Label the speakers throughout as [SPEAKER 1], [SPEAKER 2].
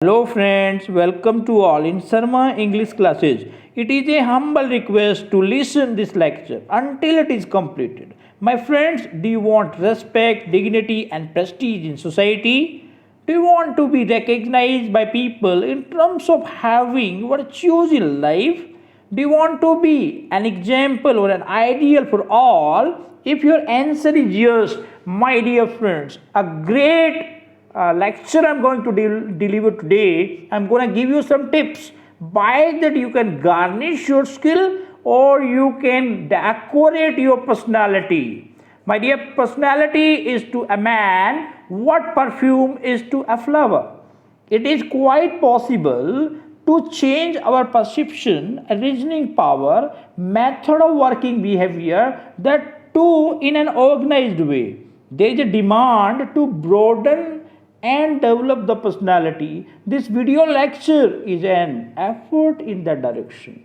[SPEAKER 1] Hello friends, welcome to all in Sarma English classes. It is a humble request to listen this lecture until it is completed. My friends, do you want respect, dignity and prestige in society? Do you want to be recognized by people in terms of having virtues in life? Do you want to be an example or an ideal for all? If your answer is yes, my dear friends, a great lecture I'm going to deliver today. I'm going to give you some tips. By that, you can garnish your skill or you can decorate your personality. My dear, personality is to a man what perfume is to a flower. It is quite possible to change our perception, reasoning power, method of working behavior, that too in an organized way. There is a demand to broaden and develop the personality. This video lecture is an effort in that direction.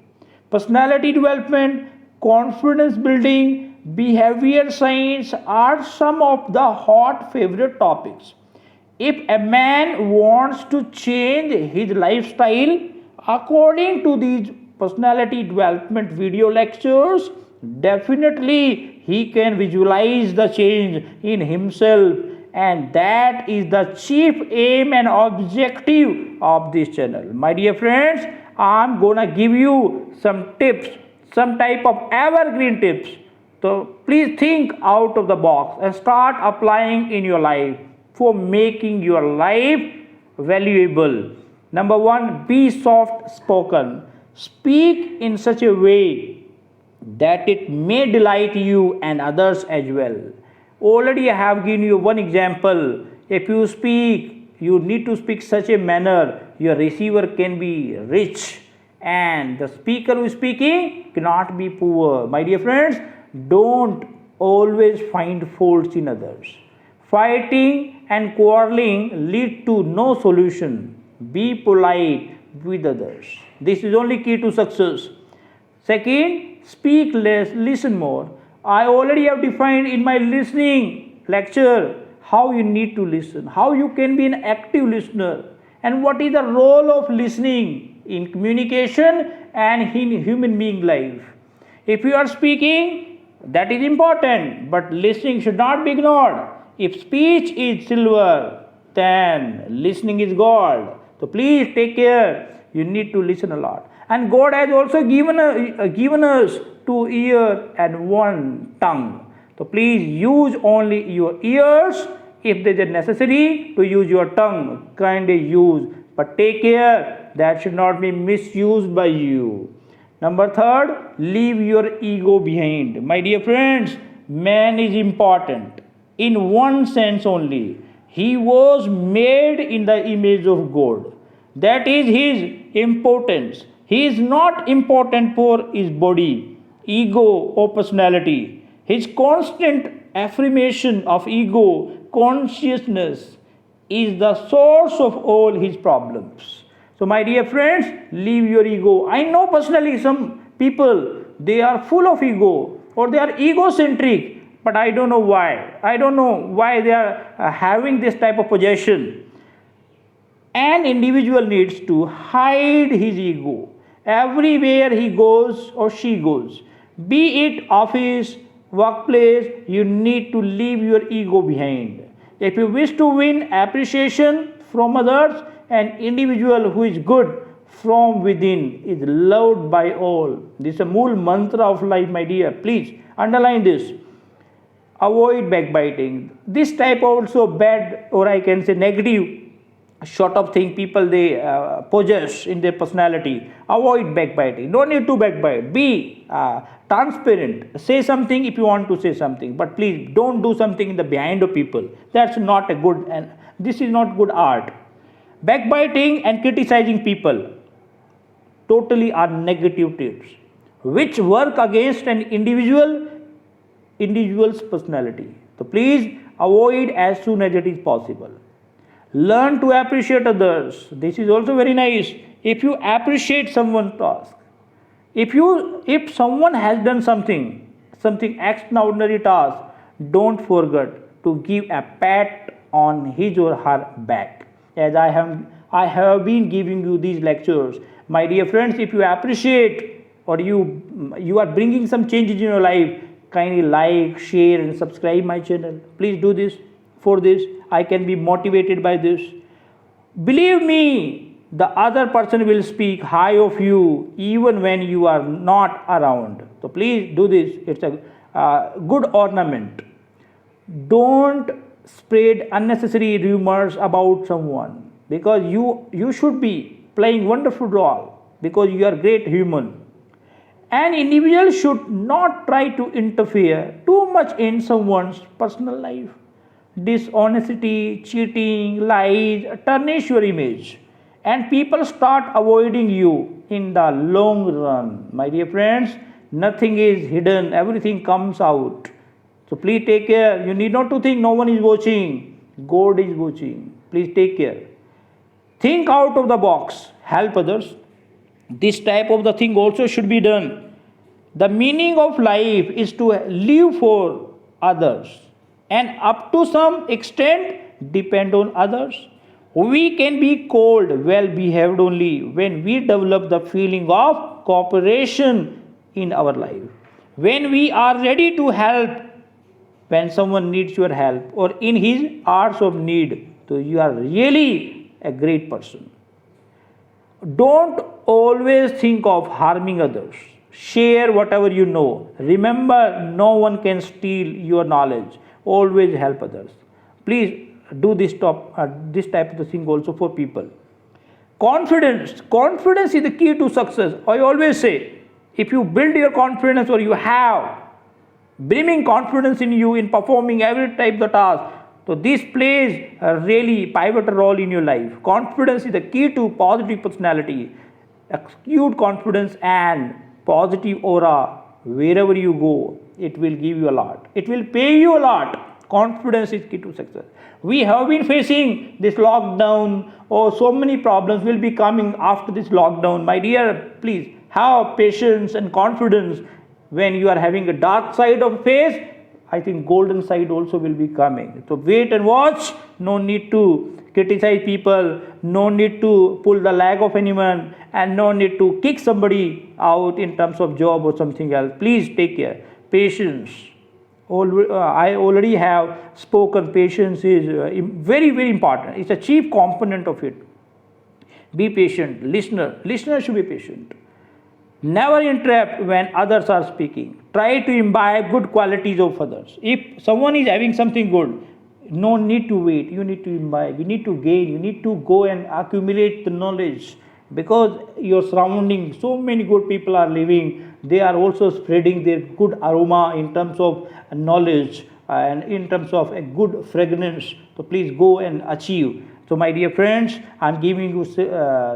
[SPEAKER 1] Personality development, confidence building, behavior science are some of the hot favorite topics. If a man wants to change his lifestyle according to these personality development video lectures, definitely he can visualize the change in himself, and that is the chief aim and objective of this channel. My dear friends, I'm gonna give you some tips, some type of evergreen tips. So please think out of the box and start applying in your life for making your life valuable. Number one, be soft spoken. Speak in such a way that it may delight you and others as well. Already I have given you one example. If you speak, you need to speak such a manner your receiver can be rich and the speaker who is speaking cannot be poor. My dear friends, don't always find faults in others. Fighting and quarreling lead to no solution. Be polite with others. This is only key to success. Second, speak less, listen more. I already have defined in my listening lecture how you need to listen, how you can be an active listener, and what is the role of listening in communication and in human being life. If you are speaking, that is important, but listening should not be ignored. If speech is silver, then listening is gold. So please take care. You need to listen a lot. And God has also given us two ears and one tongue. So please use only your ears. If there is a necessity to use your tongue, kindly use. But take care that should not be misused by you. Number third, leave your ego behind. My dear friends, man is important in one sense only. He was made in the image of God. That is his importance. He is not important for his body, ego, or personality. His constant affirmation of ego consciousness is the source of all his problems. So, my dear friends, leave your ego. I know personally some people, they are full of ego or they are egocentric, but I don't know why. I don't know why they are having this type of possession. An individual needs to hide his ego everywhere he goes or she goes. Be it office, workplace, you need to leave your ego behind. If you wish to win appreciation from others, an individual who is good from within is loved by all. This is a mool mantra of life, my dear. Please underline this. Avoid backbiting. This type also bad, or I can say negative sort of thing people they possess in their personality. Avoid backbiting. Don't need to backbite. Be transparent. Say something if you want to say something, but please don't do something in the behind of people. That's not a good, and this is not good art. Backbiting and criticizing people totally are negative traits which work against an individual's personality. So please avoid as soon as it is possible. Learn to appreciate others. This is also very nice. If you appreciate someone's task, if someone has done something extraordinary task, don't forget to give a pat on his or her back. As I have I have been giving you these lectures. My dear friends, if you appreciate or you are bringing some changes in your life, kindly like, share and subscribe my channel. Please do this. For this I can be motivated by this. Believe me, the other person will speak high of you even when you are not around. So please do this. It's a good ornament. Don't spread unnecessary rumors about someone, because you should be playing wonderful role, because you are great human. An individual should not try to interfere too much in someone's personal life. Dishonesty, cheating, lies tarnish your image, and people start avoiding you in the long run. My dear friends, nothing is hidden, everything comes out. So please take care. You need not to think no one is watching. God is watching. Please take care. Think out of the box. Help others. This type of the thing also should be done. The meaning of life is to live for others, and up to some extent depend on others. We can be cold, well behaved only when we develop the feeling of cooperation in our life. When we are ready to help when someone needs your help or in his hours of need, so you are really a great person. Don't always think of harming others. Share whatever you know. Remember, no one can steal your knowledge. Always help others. Please do this type of the thing also for people. Confidence. Confidence is the key to success. I always say, if you build your confidence or you have brimming confidence in you in performing every type of task, so this plays a really pivotal role in your life. Confidence is the key to positive personality. Acute confidence and positive aura wherever you go, it will give you a lot. It will pay you a lot. Confidence is key to success. We have been facing this lockdown, or so many problems will be coming after this lockdown. My dear, please have patience and confidence. When you are having a dark side of face, I think golden side also will be coming. So wait and watch. No need to criticize people, no need to pull the leg of anyone, and no need to kick somebody out in terms of job or something else. Please take care. Patience. I already have spoken. Patience is very, very important. It's a chief component of it. Be patient. Listener should be patient. Never interrupt when others are speaking. Try to imbibe good qualities of others. If someone is having something good, no need to wait. You need to imbibe. You need to gain. You need to go and accumulate the knowledge, because your surrounding, so many good people are living. They are also spreading their good aroma in terms of knowledge and in terms of a good fragrance. So please go and achieve. So my dear friends, I am giving you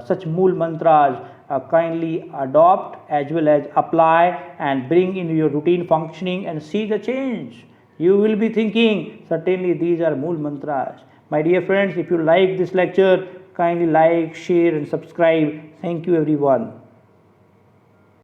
[SPEAKER 1] such mool mantras. Kindly adopt as well as apply and bring in your routine functioning and see the change. You will be thinking, certainly these are mool mantras. My dear friends, if you like this lecture, kindly like, share and subscribe. Thank you everyone.